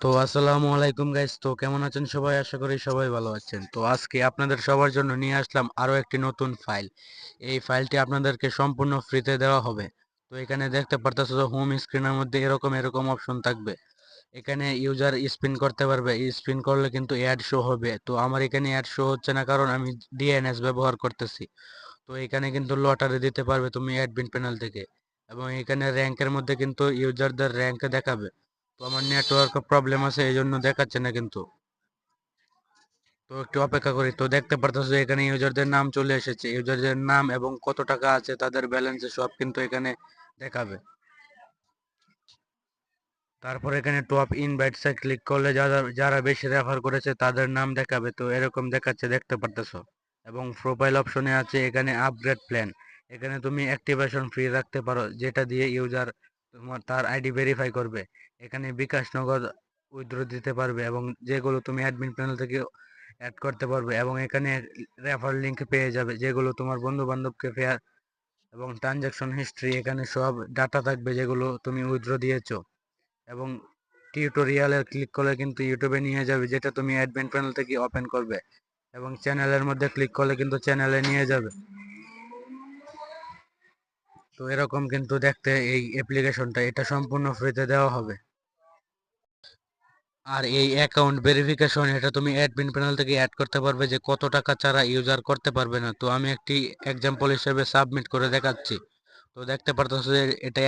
তো আসসালামু আলাইকুম গাইস। তো কেমন আছেন সবাই? আশা করি সবাই ভালো আছেন। তো আজকে আপনাদের সবার জন্য নিয়ে আসলাম আরো একটি নতুন ফাইল। এই ফাইলটি আপনাদেরকে সম্পূর্ণ ফ্রিতে দেওয়া হবে। তো এখানে দেখতে পারতেছো যে হোম স্ক্রিনের মধ্যে এরকম এরকম অপশন থাকবে। এখানে ইউজার স্পিন করতে পারবে, স্পিন করলে কিন্তু অ্যাড শো হবে। তো আমার এখানে অ্যাড শো হচ্ছে না, কারণ আমি ডিএনএস ব্যবহার করতেছি। তো এখানে কিন্তু লটারি দিতে পারবে তুমি অ্যাডমিন প্যানেল থেকে, এবং এখানে র্যাঙ্কের মধ্যে কিন্তু ইউজারদের র্যাঙ্ক দেখাবে। তো আমার নেটওয়ার্ক প্রবলেম আছে, এই জন্য দেখাচ্ছে না কিন্তু। তো একটু অপেক্ষা করি। তো দেখতে পারতেছো এখানে ইউজারদের নাম চলে এসেছে, ইউজারদের নাম এবং কত টাকা আছে তাদের ব্যালেন্সে সব কিন্তু এখানে দেখাবে। তারপর এখানে টপ ইনভাইটসে ক্লিক করলে যারা যারা বেশি রেফার করেছে তাদের নাম দেখাবে। তো এরকম দেখাচ্ছে, দেখতে পারতেছো। এবং প্রোফাইল অপশনে আছে এখানে আপগ্রেড প্ল্যান। এখানে তুমি অ্যাক্টিভেশন ফ্রি রাখতে পারো, যেটা দিয়ে ইউজার তোমার তার আইডি ভেরিফাই করবে। এখানে বিকাশ নগদ উইথড্র দিতে পারবে, এবং যেগুলো তুমি অ্যাডমিন প্যানেল থেকে অ্যাড করতে পারবে। এবং এখানে রেফার লিংক পেয়ে যাবে, যেগুলো তোমার বন্ধু বান্ধবকে ফেয়ার, এবং ট্রানজাকশন হিস্ট্রি এখানে সব ডাটা থাকবে যেগুলো তুমি উইথড্র দিয়েছো। এবং টিউটোরিয়ালে ক্লিক করলে কিন্তু ইউটিউবে নিয়ে যাবে, যেটা তুমি অ্যাডমিন প্যানেল থেকে ওপেন করবে। এবং চ্যানেলের মধ্যে ক্লিক করলে কিন্তু চ্যানেলে নিয়ে যাবে। তো এরকম কিন্তু দেখতে এই অ্যাপ্লিকেশনটা, এটা সম্পূর্ণ ফ্রিতে দেওয়া হবে। আর এই অ্যাকাউন্ট ভেরিফিকেশন এটা তুমি অ্যাডমিন প্যানেল থেকে অ্যাড করতে পারবে, যে কত টাকা ছাড়া ইউজার করতে পারবে না। তো আমি একটি এক্সাম্পল হিসেবে সাবমিট করে দেখাচ্ছি। তো দেখতে পারতেছো যে এটা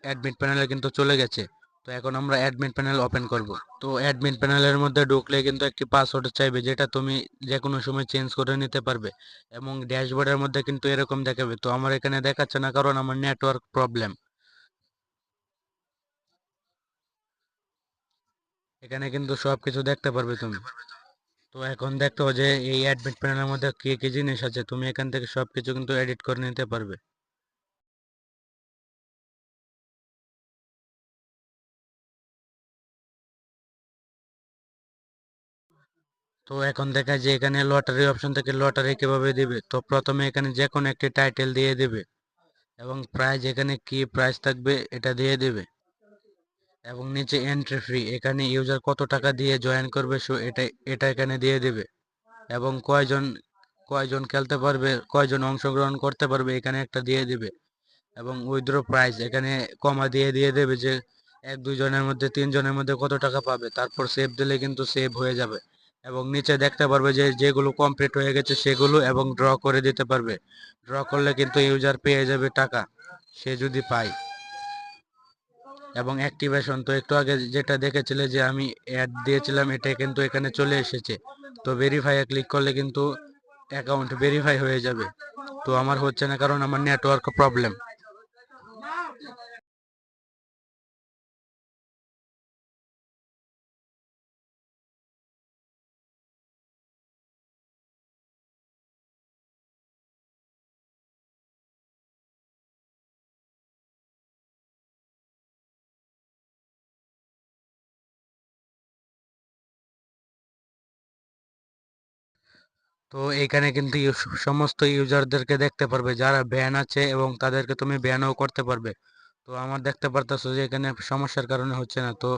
অ্যাডমিন প্যানেলে কিন্তু চলে গেছে। তো এখন আমরা অ্যাডমিন প্যানেল ওপেন করব। তো অ্যাডমিন প্যানেলের মধ্যে ঢুকলে কিন্তু একটি পাসওয়ার্ড চাইবে, যেটা তুমি যে কোনো সময় চেঞ্জ করে নিতে পারবে। এবং ড্যাশবোর্ডের মধ্যে কিন্তু এরকম দেখাবে। তো আমার এখানে দেখাচ্ছে না, কারণ আমার নেটওয়ার্ক প্রবলেম। এখানে কিন্তু সবকিছু দেখতে পারবে তুমি। তো এখন দেখতে যে এই অ্যাডমিট প্যানেলের মধ্যে কি কি জিনিস আছে, তুমি এখান থেকে সবকিছু কিন্তু এডিট করে নিতে পারবে। তো এখন দেখা যায় এখানে লটারি অপশন থেকে লটারি কিভাবে দিবে। তো প্রথমে এখানে যে কোনো একটি টাইটেল দিয়ে দিবে, এবং প্রাইজ এখানে কি প্রাইস থাকবে এটা দিয়ে দিবে। এবং নিচে এন্ট্রি ফি, এখানে ইউজার কত টাকা দিয়ে জয়েন করবে সো এটা এটা এখানে দিয়ে দিবে। এবং কয়জন কয়জন খেলতে পারবে, কয়জন অংশগ্রহণ করতে পারবে এখানে একটা দিয়ে দিবে। এবং উইথড্র প্রাইস এখানে কমা দিয়ে দিয়ে দেবে, যে এক দুইজনের মধ্যে তিনজনের মধ্যে কত টাকা পাবে। তারপর সেভ দিলে কিন্তু সেভ হয়ে যাবে। এবং নিচে দেখতে পারবে যে যেগুলো কমপ্লিট হয়ে গেছে সেগুলো, এবং ড্র করে দিতে পারবে। ড্র করলে কিন্তু ইউজার পেয়ে যাবে টাকা, সে যদি পায়। এবং অ্যাক্টিভেশন তো একটু আগে যেটা দেখেছিলে যে আমি অ্যাড দিয়েছিলাম, এটা কিন্তু এখানে চলে এসেছে। তো ভেরিফাই ক্লিক করলে কিন্তু অ্যাকাউন্ট ভেরিফাই হয়ে যাবে। তো আমার হচ্ছে না, কারণ আমার নেটওয়ার্ক প্রবলেম। তো এখানে কিন্তু সমস্ত ইউজারদেরকে দেখতে পারবে যারা ব্যান আছে, এবং তাদেরকে তুমি ব্যানও করতে পারবে। তো আমার দেখতে পারতেছো যে এখানে সমস্যার কারণে হচ্ছে না। তো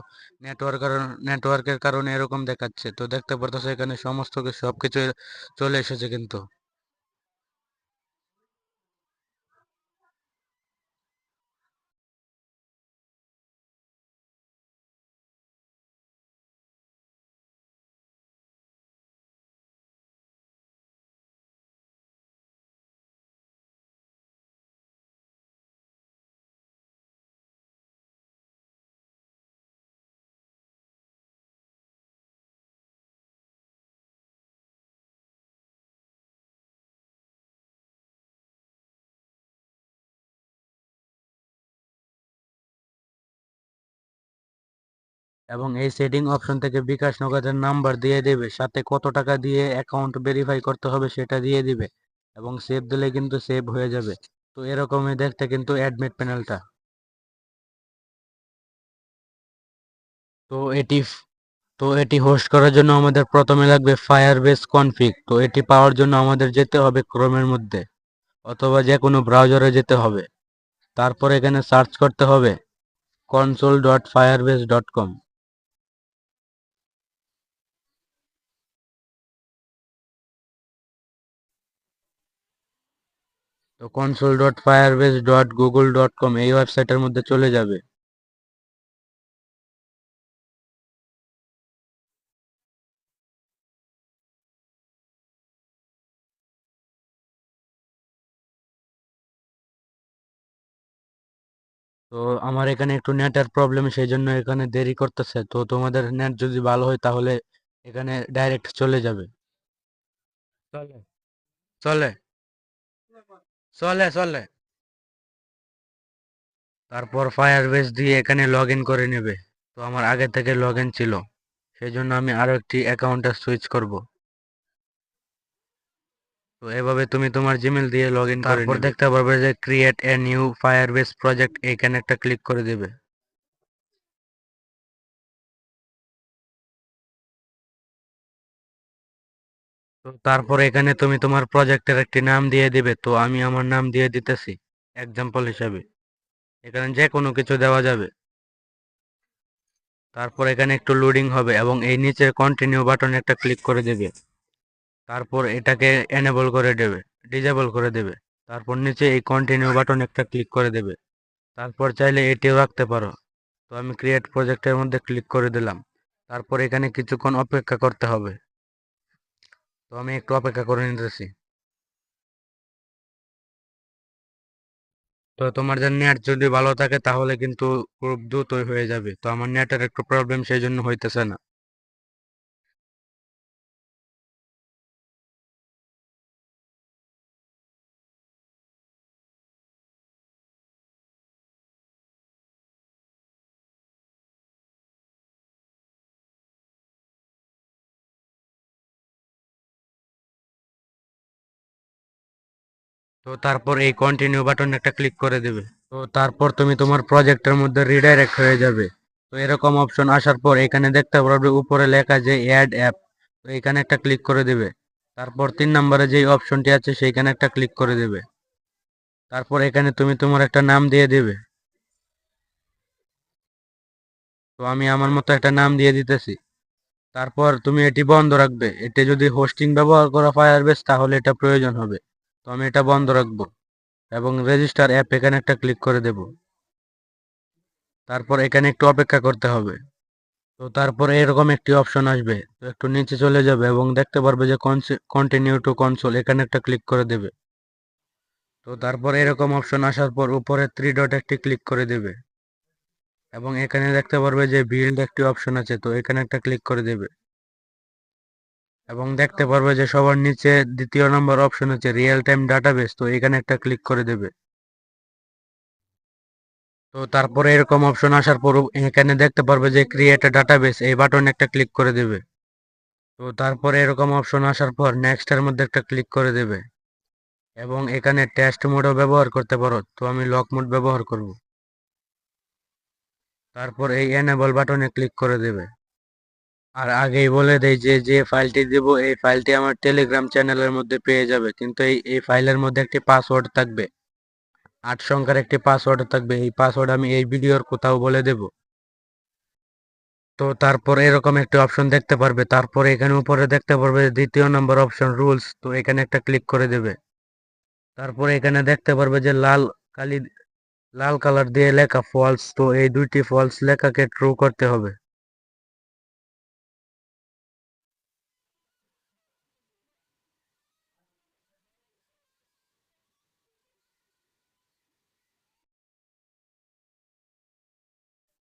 নেটওয়ার্কের কারণে এরকম দেখাচ্ছে। তো দেখতে পারতেছো এখানে সমস্ত সবকিছু চলে এসেছে কিন্তু। এবং এই সেটিং অপশন থেকে বিকাশ নগদের নাম্বার দিয়ে দেবে, সাথে কত টাকা দিয়ে অ্যাকাউন্ট ভেরিফাই করতে হবে সেটা দিয়ে দিবে। এবং সেভ দিলে কিন্তু সেভ হয়ে যাবে। তো এরকমই দেখতে কিন্তু অ্যাডমিট প্যানেলটা। তো এটি তো এটি হোস্ট করার জন্য আমাদের প্রথমে লাগবে ফায়ারবেস কনফিগ। তো এটি পাওয়ার জন্য আমাদের যেতে হবে ক্রোমের মধ্যে, অথবা যে কোনো ব্রাউজারে যেতে হবে। তারপর এখানে সার্চ করতে হবে console.firebase.com। তো console.firebase.google.com এই ওয়েবসাইটের মধ্যে চলে যাবে। তো আমার এখানে একটু নেটের প্রবলেম, সেই জন্য এখানে দেরি করতেছে। তো তোমাদের নেট যদি ভালো হয় তাহলে এখানে ডাইরেক্ট চলে যাবে। চলে চলে চলে চলে। তারপর ফায়ারবেস দিয়ে এখানে লগ ইন করে নেবে। তো আমার আগে থেকে লগ ইন ছিল, সেই জন্য আমি আরো একটি অ্যাকাউন্টে সুইচ করব। তো এভাবে তুমি তোমার জিমেল দিয়ে লগ ইন করে তারপর দেখতে পারবে যে create a new Firebase project, এখানে একটা ক্লিক করে দেবে। তো তারপর এখানে তুমি তোমার প্রজেক্টের একটি নাম দিয়ে দিবে। তো আমি আমার নাম দিয়ে দিতেছি এক্সাম্পল হিসাবে, এখানে যে কোনো কিছু দেওয়া যাবে। তারপর এখানে একটু লোডিং হবে এবং এই নিচের কন্টিনিউ বাটনে একটা ক্লিক করে দেবে। তারপর এটাকে এনেবল করে দেবে, ডিজেবল করে দেবে। তারপর নিচে এই কন্টিনিউ বাটন একটা ক্লিক করে দেবে। তারপর চাইলে এটিও রাখতে পারো। তো আমি ক্রিয়েট প্রজেক্টের মধ্যে ক্লিক করে দিলাম। তারপর এখানে কিছুক্ষণ অপেক্ষা করতে হবে। তো আমি একটু অপেক্ষা করে নিতেছি। তো তোমার যে নেট যদি ভালো থাকে তাহলে কিন্তু খুব দ্রুতই হয়ে যাবে। তো আমার নেটের একটু প্রবলেম, সেই জন্য হইতেছে না। তো তারপর এই কন্টিনিউ বাটন একটা ক্লিক করে দেবে। তো তারপর তুমি তোমার প্রজেক্টের মধ্যে রিডাইরেক্ট হয়ে যাবে। তো এরকম অপশন আসার পর এখানে দেখতে পারবে উপরে লেখা যে অ্যাড অ্যাপ, তো এখানে একটা ক্লিক করে দেবে। তারপর 3 নম্বরে যে অপশনটি আছে সেইখানে একটা ক্লিক করে দেবে। তারপর এখানে তুমি তোমার একটা নাম দিয়ে দেবে। তো আমি আমার মতো একটা নাম দিয়ে দিতেছি। তারপর তুমি এটি বন্ধ রাখবে। এটি যদি হোস্টিং ব্যবহার করা ফায়ারবেস তাহলে এটা প্রয়োজন হবে। তো আমি এটা বন্ধ রাখবো এবং রেজিস্টার অ্যাপ এখানে একটা ক্লিক করে দেব। তারপর এখানে একটু অপেক্ষা করতে হবে। তো তারপরে এরকম একটি অপশন আসবে, তো একটু নিচে চলে যাবে এবং দেখতে পারবে যে কন্টিনিউ টু কনসোল, এখানে একটা ক্লিক করে দেবে। তো তারপর এরকম অপশন আসার পর উপরে 3 ডট একটি ক্লিক করে দেবে এবং এখানে দেখতে পারবে যে বিল্ড একটি অপশন আছে, তো এখানে একটা ক্লিক করে দেবে এবং দেখতে পারবে যে সবার নিচে 2 নম্বর অপশন আছে রিয়েল টাইম ডাটাবেস, তো এখানে একটা ক্লিক করে দেবে। তো তারপরে এরকম অপশন আসার পর এখানে দেখতে পারবে যে ক্রিয়েট এ ডাটাবেস, এই বাটনে একটা ক্লিক করে দেবে। তো তারপরে এরকম অপশন আসার পর নেক্সট এর মধ্যে একটা ক্লিক করে দেবে এবং এখানে টেস্ট মোডও ব্যবহার করতে পারো। তো আমি লক মোড ব্যবহার করব। তারপর এই এনেবল বাটনে ক্লিক করে দেবে। আর আগেই বলে দেই যে যে ফাইলটি দেব এই ফাইলটি আমার টেলিগ্রাম চ্যানেলের মধ্যে পেয়ে যাবে, কিন্তু এই ফাইলের মধ্যে একটি পাসওয়ার্ড থাকবে, 8 সংখ্যার একটি পাসওয়ার্ড থাকবে। এই পাসওয়ার্ড আমি এই ভিডিওর কোথাও বলে দেব। তো তারপর এরকম একটি অপশন দেখতে পারবে। তারপর এখানে উপরে দেখতে পারবে 2 নম্বর অপশন রুলস, তো এখানে একটা ক্লিক করে দেবে। তারপর এখানে দেখতে পারবে যে কালি লাল কালার দিয়ে লেখা ফলস, তো এই দুইটি ফলস লেখাকে ট্রু করতে হবে।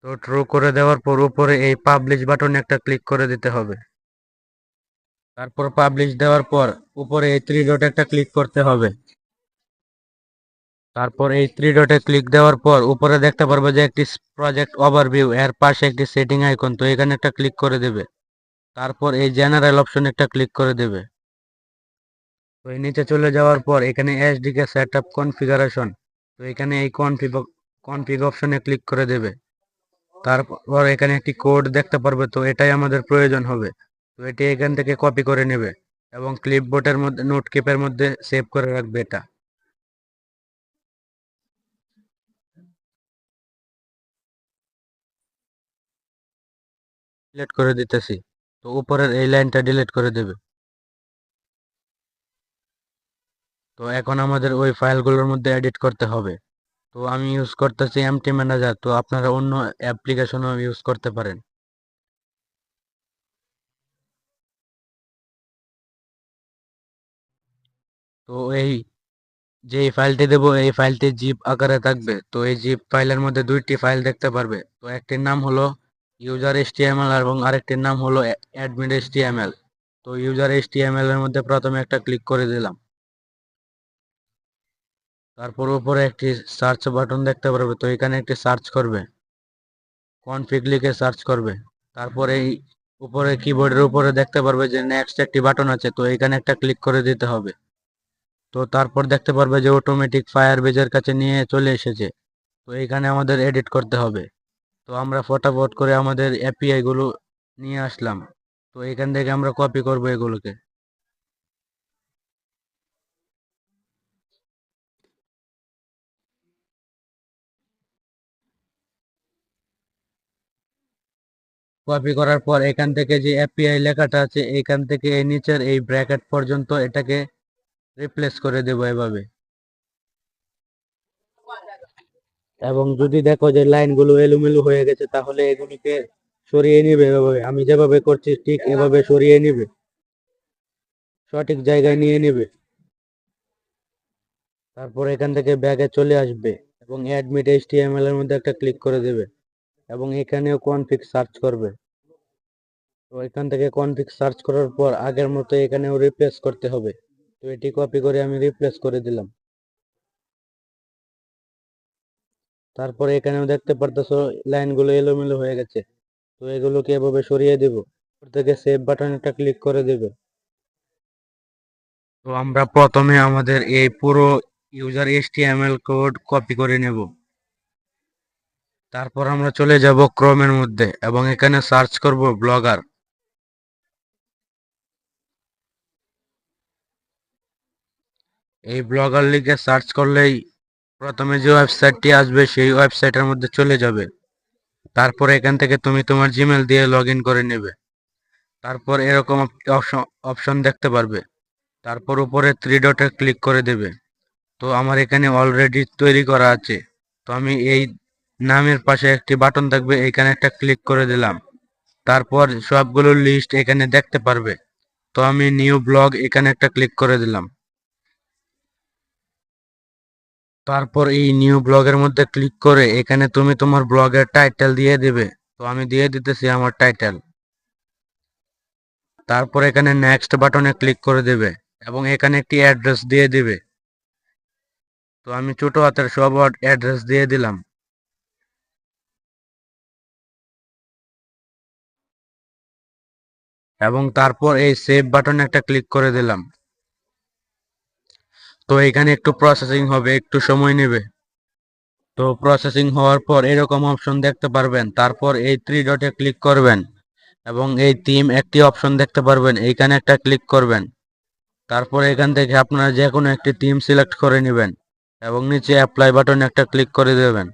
তো ট্রু করে দেওয়ার পর উপরে এই পাবলিশ বাটনে একটা ক্লিক করে দিতে হবে। তারপর পাবলিশ দেওয়ার পর উপরে এই 3 ডট একটা ক্লিক করতে হবে। তারপর এই 3 ডটে ক্লিক দেওয়ার পর উপরে দেখতে পারবে যে একটি প্রজেক্ট ওভারভিউ, এর পাশে একটি সেটিং আইকন, তো এখানে একটা ক্লিক করে দেবে। তারপর এই জেনারেল অপশন একটা ক্লিক করে দেবে। তো এই নিচে চলে যাওয়ার পর এখানে এসডিকে সেটআপ কনফিগারেশন, তো এখানে এই কনফিগ অপশনে ক্লিক করে দেবে। তারপর এখানে একটি কোড দেখতে পারবে, তো এটাই আমাদের প্রয়োজন হবে। তো এটি এখান থেকে কপি করে নেবে এবং ক্লিপবোর্ডের মধ্যে নোট কিপের মধ্যে সেভ করে রাখবে। এটা ডিলিট করে দিতেছি। তো উপরের এই লাইনটা ডিলিট করে দেবে। তো এখন আমাদের ওই ফাইলগুলোর মধ্যে এডিট করতে হবে। তো আমি ইউজ করতেছি এমটি ম্যানেজার, তো আপনারা অন্য অ্যাপ্লিকেশনও ইউজ করতে পারেন। তো এই যে ফাইলটি দেব এই ফাইলটি জিপ আকারে থাকবে। তো এই জিপ ফাইলের মধ্যে দুইটি ফাইল দেখতে পারবে। তো একটির নাম হলো ইউজার এচটিএমএল এবং আরেকটির নাম হলো অ্যাডমিন এচটিএমএল। তো ইউজার এচটিএমএল এর মধ্যে প্রথমে একটা ক্লিক করে দিলাম। তারপর উপরে একটি সার্চ বাটন দেখতে পারবে, তো এখানে একটি সার্চ করবে, কনফিগ লিখে সার্চ করবে। তারপরে এই উপরে কিবোর্ডের উপরে দেখতে পারবে যে নেক্সট একটি বাটন আছে, তো এখানে একটা ক্লিক করে দিতে হবে। তো তারপর দেখতে পারবে যে অটোমেটিক ফায়ার বেজের কাছে নিয়ে চলে এসেছে। তো এখানে আমাদের এডিট করতে হবে। তো আমরা ফটাফট করে আমাদের এপিআই গুলো নিয়ে আসলাম। তো এখান থেকে আমরা কপি করব এগুলোকে। কপি করার পর এখান থেকে যে এপিআই লেখাটা আছে এখান থেকে এই নিচের এই ব্র্যাকেট পর্যন্ত এটাকে রিপ্লেস করে দেব এভাবে। এবং যদি দেখো যে লাইনগুলো এলোমেলো হয়ে গেছে তাহলে এগুলিকে সরিয়ে নিবে এভাবে। আমি যেভাবে করছি ঠিক এভাবে সরিয়ে নিবে, সঠিক জায়গায় নিয়ে নিবে। তারপর এখান থেকে ব্যাগে চলে আসবে এবং অ্যাডমিট এইচটিএমএল এর মধ্যে একটা ক্লিক করে দেবে এবং এখানেও কনফিগ সার্চ করবে। তো এখান থেকে কনফিগ সার্চ করার পর আগের মতো এখানেও রিপ্লেস করতে হবে। তো এটি কপি করে আমি রিপ্লেস করে দিলাম। তারপরে এখানেও দেখতে পারতেছো লাইনগুলো এলোমেলো হয়ে গেছে। তো এগুলোকে এভাবে সরিয়ে দেব। উপর থেকে সেভ বাটন একটা ক্লিক করে দেবে। তো আমরা প্রথমে আমাদের এই পুরো ইউজার এইচটিএমএল কোড কপি করে নেব। তারপর আমরা চলে যাব ক্রোমের মধ্যে এবং এখানে সার্চ করব ব্লগার। এই ব্লগার লিখে সার্চ করলেই প্রথমে যে ওয়েবসাইটটি আসবে সেই ওয়েবসাইটের মধ্যে চলে যাবে। তারপর এখান থেকে তুমি তোমার জিমেল দিয়ে লগ ইন করে নেবে। তারপর এরকম অপশন দেখতে পারবে। তারপর উপরে থ্রি ডটে ক্লিক করে দেবে। তো আমার এখানে অলরেডি তৈরি করা আছে। তো আমি এই নামের পাশে একটি বাটন থাকবে, এখানে একটা ক্লিক করে দিলাম। তারপর সবগুলো লিস্ট এখানে দেখতে পারবে। তো আমি নিউ ব্লগ এখানে একটা ক্লিক করে দিলাম। তারপর এই নিউ ব্লগের মধ্যে ক্লিক করে এখানে তুমি তোমার ব্লগের টাইটেল দিয়ে দিবে। তো আমি দিয়ে দিতেছি আমার টাইটেল। তারপর এখানে নেক্সট বাটনে ক্লিক করে দেবে এবং এখানে একটি অ্যাড্রেস দিয়ে দিবে। তো আমি ছোট হাতের সব অ্যাড্রেস দিয়ে দিলাম এবং তারপর এই সেভ বাটনে একটা ক্লিক করে দিলাম। তো এখানে একটু প্রসেসিং হবে, একটু সময় নেবে। তো প্রসেসিং হওয়ার পর এরকম অপশন দেখতে পারবেন। তারপর এই থ্রি ডটে ক্লিক করবেন এবং এই থিম একটি অপশন দেখতে পারবেন, এইখানে একটা ক্লিক করবেন। তারপর এখান থেকে আপনারা যে কোনো একটি থিম সিলেক্ট করে নেবেন এবং নিচে অ্যাপ্লাই বাটনে একটা ক্লিক করে দেবেন।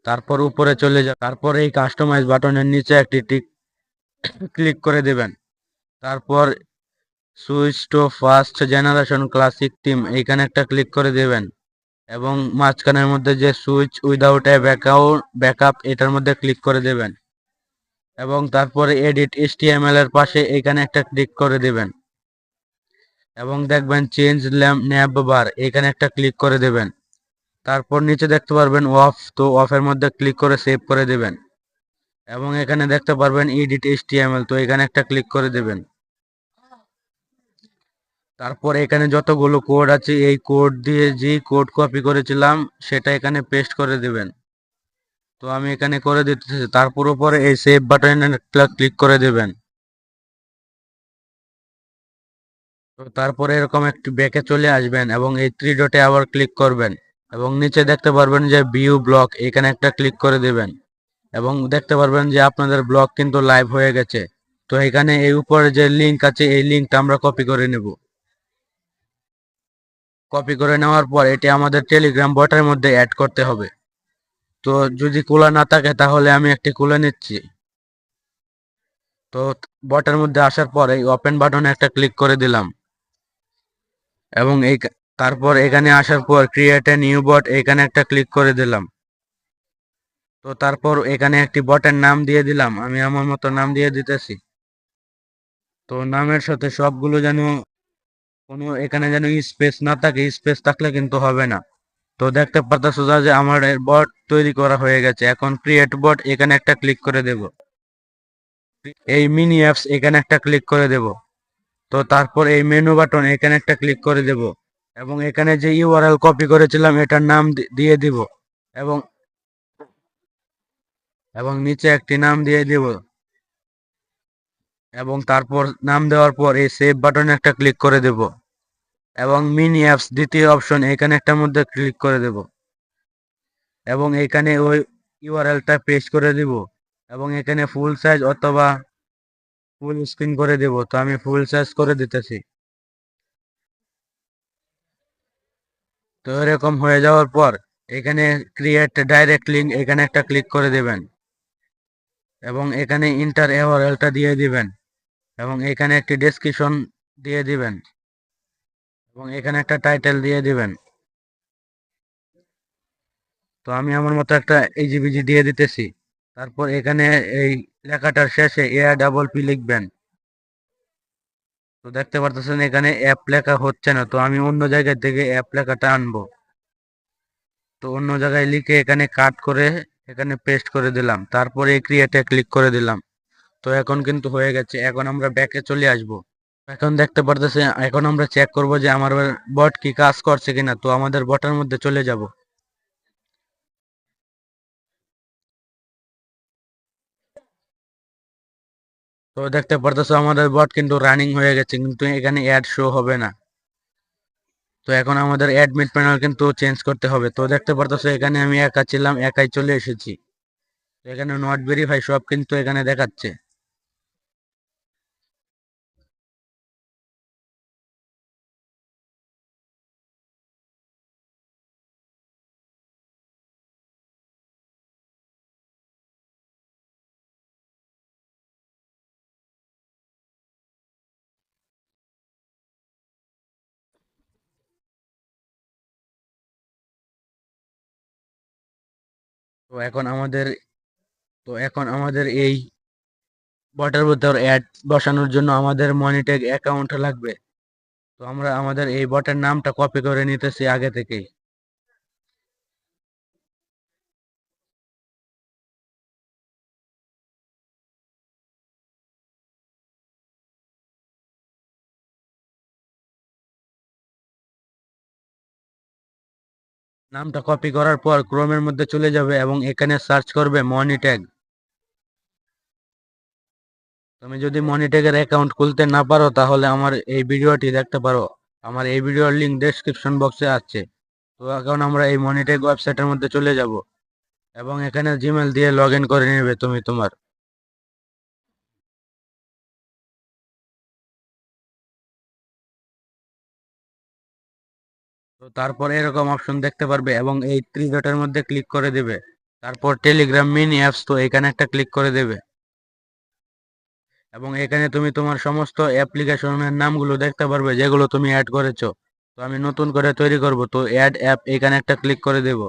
তারপর উপরে চলে যান। তারপর এই কাস্টমাইজ বাটনের নিচে একটি টিক ক্লিক করে দেবেন। তারপর switch to first generation classic theme এইখানে একটা ক্লিক করে দেবেন এবং মাঝখানের মধ্যে যে সুইচ উইদাউট এ ব্যাকআপ এটার মধ্যে ক্লিক করে দেবেন এবং তারপরে এডিট এইচটিএমএল এর পাশে এখানে একটা ক্লিক করে দেবেন এবং দেখবেন চেঞ্জ ন্যাব বার এখানে একটা ক্লিক করে দেবেন। তারপর নিচে দেখতে পারবেন অফ, তো অফের মধ্যে ক্লিক করে সেভ করে দেবেন এবং এখানে দেখতে পারবেন এডিট এইচটিএমএল, তো এখানে একটা ক্লিক করে দেবেন। তারপর এখানে যতগুলো কোড আছে এই কোড দিয়ে যে কোড কপি করেছিলাম সেটা এখানে পেস্ট করে দেবেন। তো আমি এখানে করে দিতেছি। তারপর উপরে এই সেভ বাটনে ক্লিক করে দেবেন। তো তারপরে এরকম একটি ব্যাকে চলে আসবেন এবং এই থ্রি ডটে আবার ক্লিক করবেন এবং নিচে দেখতে পারবেন যে ভিউ ব্লক এখানে একটা ক্লিক করে দেবেন এবং দেখতে পারবেন যে আপনাদের ব্লগ কিন্তু লাইভ হয়ে গেছে। তো এখানে এই উপরে যে লিংক আছে এই লিংকটা আমরা কপি করে নেব। কপি করে নেওয়ার পর এটি আমাদের টেলিগ্রাম বটের মধ্যে অ্যাড করতে হবে। তো যদি খোলা না থাকে তাহলে আমি একটি খুলে নিচ্ছি। তো বটের মধ্যে আসার পর এই ওপেন বাটনে একটা ক্লিক করে দিলাম এবং তারপর এখানে আসার পর ক্রিয়েট এ নিউ বট এখানে একটা ক্লিক করে দিলাম। তো তারপর এখানে একটি বটের নাম দিয়ে দিলাম, আমি আমার মতো নাম দিয়ে দিতেছি। তো নামের সাথে সবগুলো যেন কোনো এখানে যেন স্পেস না থাকে, স্পেস থাকলে কিন্তু হবে না। তো দেখতে পারতেছো যে আমার বট তৈরি করা হয়ে গেছে। এখন ক্রিয়েট বট এখানে একটা ক্লিক করে দেব। এই মিনি অ্যাপস এখানে একটা ক্লিক করে দেব। তো তারপর এই মেনু বাটন এখানে একটা ক্লিক করে দেব এবং এখানে যে ইউআরএল কপি করেছিলাম এটার নাম দিয়ে দিব এবং নিচে একটি নাম দিয়ে দিব এবং তারপর নাম দেওয়ার পর এই সেভ বাটনে একটা ক্লিক করে দেব এবং মিনি অ্যাপস দ্বিতীয় অপশন এখানে একটার মধ্যে ক্লিক করে দেব এবং এখানে ওই ইউআরএলটা পেস্ট করে দিব এবং এখানে ফুল সাইজ অথবা ফুল স্ক্রিন করে দেব। তো আমি ফুল সাইজ করে দিতেছি। তো এরকম হয়ে যাওয়ার পর এখানে ক্রিয়েট ডাইরেক্ট লিঙ্ক এখানে একটা ক্লিক করে দেবেন এবং এখানে ইন্টার ইউআরএলটা দিয়ে দিবেন এবং এখানে একটি ডেসক্রিপশন দিয়ে দিবেন এবং এখানে একটা টাইটেল দিয়ে দিবেন। তো আমি আমার মতো একটা এইজিবিজি দিয়ে দিতেছি। তারপর এখানে এই লেখাটার শেষে ARPP লিখবেন। তো দেখতে পারতেছেন এখানে অ্যাপ লেখা হচ্ছে না, তো আমি অন্য জায়গা থেকে অ্যাপ লেখাটা আনবো। তো অন্য জায়গায় লিখে এখানে কাট করে এখানে পেস্ট করে দিলাম, তারপরে ক্রিয়েটে ক্লিক করে দিলাম। তো এখন কিন্তু হয়ে গেছে। এখন আমরা ব্যাকে চলে আসব। এখন দেখতে পারতেছে, এখন আমরা চেক করব যে আমার বট কি কাজ করছে কিনা। তো আমাদের বটের মধ্যে চলে যাব। তো দেখতে পারতেছো আমাদের বট কিন্তু রানিং হয়ে গেছে, কিন্তু এখানে অ্যাড শো হবে না। তো এখন আমাদের অ্যাডমিট প্যানেল কিন্তু চেঞ্জ করতে হবে। তো দেখতে পারতেছো এখানে আমি একা ছিলাম, একাই চলে এসেছি। তো এখানে নট ভেরিফাই সব কিন্তু এখানে দেখাচ্ছে। তো এখন আমাদের এই বটের ভিতর অ্যাড বসানোর জন্য আমাদের মনিটেক অ্যাকাউন্ট লাগবে। তো আমরা আমাদের এই বটের নামটা কপি করে নিতেছি আগে থেকেই। নামটা কপি করার পর ক্রোমের মধ্যে চলে যাবে এবং এখানে সার্চ করবে মনিট্যাগ। তুমি যদি মনিট্যাগের অ্যাকাউন্ট খুলতে না পারো তাহলে আমার এই ভিডিওটি দেখতে পারো। আমার এই ভিডিওর লিংক ডেসক্রিপশন বক্সে আছে। তো এখন আমরা এই মনিট্যাগ ওয়েবসাইটের মধ্যে চলে যাব এবং এখানে জিমেল দিয়ে লগ ইন করে নেবে তুমি তোমার। তো তারপর এরকম অপশন দেখতে পারবে এবং এই থ্রি ডটের মধ্যে ক্লিক করে দেবে। তারপর টেলিগ্রাম মিনি অ্যাপস, তো এখানে একটা ক্লিক করে দেবে এবং এখানে তুমি তোমার সমস্ত অ্যাপ্লিকেশনের নামগুলো দেখতে পারবে যেগুলো তুমি অ্যাড করেছো। তো আমি নতুন করে তৈরি করব, তো অ্যাড অ্যাপ এখানে একটা ক্লিক করে দেব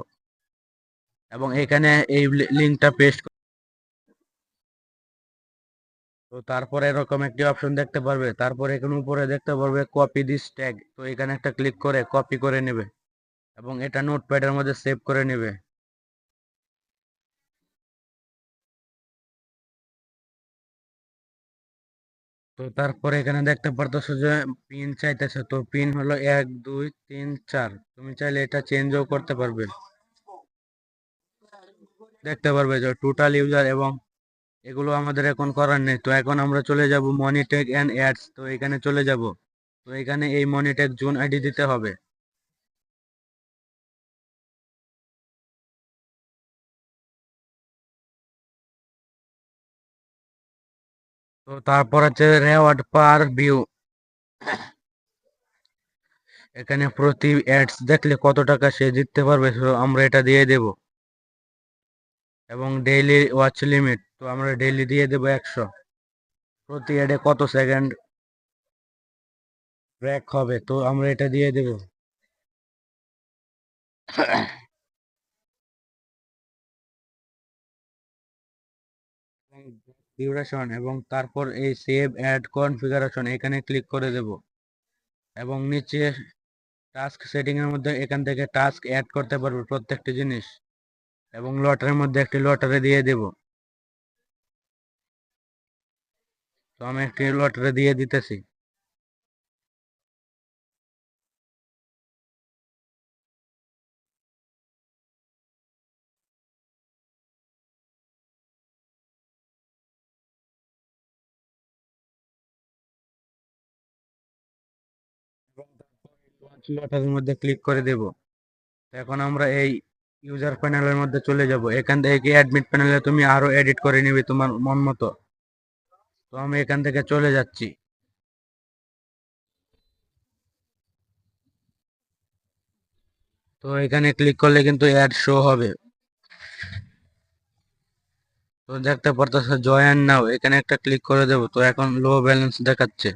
এবং এখানে এই লিঙ্কটা পেস্ট। তো তারপরে এরকম একটি অপশন দেখতে পারবে, তারপর এখানে উপরে দেখতে পারবে কপি দিস ট্যাগ, তো এখানে একটা ক্লিক করে কপি করে নেবে এবং এটা নোটপ্যাডের মধ্যে সেভ করে নেবে। তো তারপরে এখানে দেখতে পারতেছো যে পিন চাইতেছে, তো পিন হলো 1 2 3 4। তুমি চাইলে এটা চেঞ্জও করতে পারবে। দেখতে পারবে যে টোটাল ইউজার এবং এগুলো আমাদের এখন করার নেই। তো এখন আমরা চলে যাব মনিটেক এন্ড অ্যাডস, তো এখানে চলে যাব। তো এখানে এই মনিটেক জুন আইডি দিতে হবে। তো তারপর আছে রেওয়ার্ড পার ভিউ, এখানে প্রতি অ্যাডস দেখলে কত টাকা সে জিততে পারবে, তো আমরা এটা দিয়ে দেব এবং ডেইলি ওয়াচ লিমিট, তো আমরা ডেইলি দিয়ে দেব 100। প্রতি অ্যাডে কত সেকেন্ড ব্রেক হবে, তো আমরা এটা দিয়ে দেব। ডিউরেশন এবং তারপর এই সেভ অ্যাড কনফিগারেশন এখানে ক্লিক করে দেব এবং নিচে টাস্ক সেটিং এর মধ্যে এখান থেকে টাস্ক অ্যাড করতে পারবো প্রত্যেকটি জিনিস এবং লটারির মধ্যে একটি লটারি দিয়ে দেব। তো আমি একটি লটারি দিয়ে দিতেছি। লটারির মধ্যে ক্লিক করে দেব। এখন আমরা এই ইউজার প্যানেলের মধ্যে চলে যাব। এখান থেকে অ্যাডমিট প্যানেলে তুমি আরো এডিট করে নিবে তোমার মন মতো। তো আমি এখান থেকে চলে যাচ্ছি। তো এখানে ক্লিক করলে কিন্তু অ্যাড শো হবে। তো দেখতে পারতেছো জয়েন নাও, এখানে একটা ক্লিক করে দেবো। তো এখন লো ব্যালেন্স দেখাচ্ছে।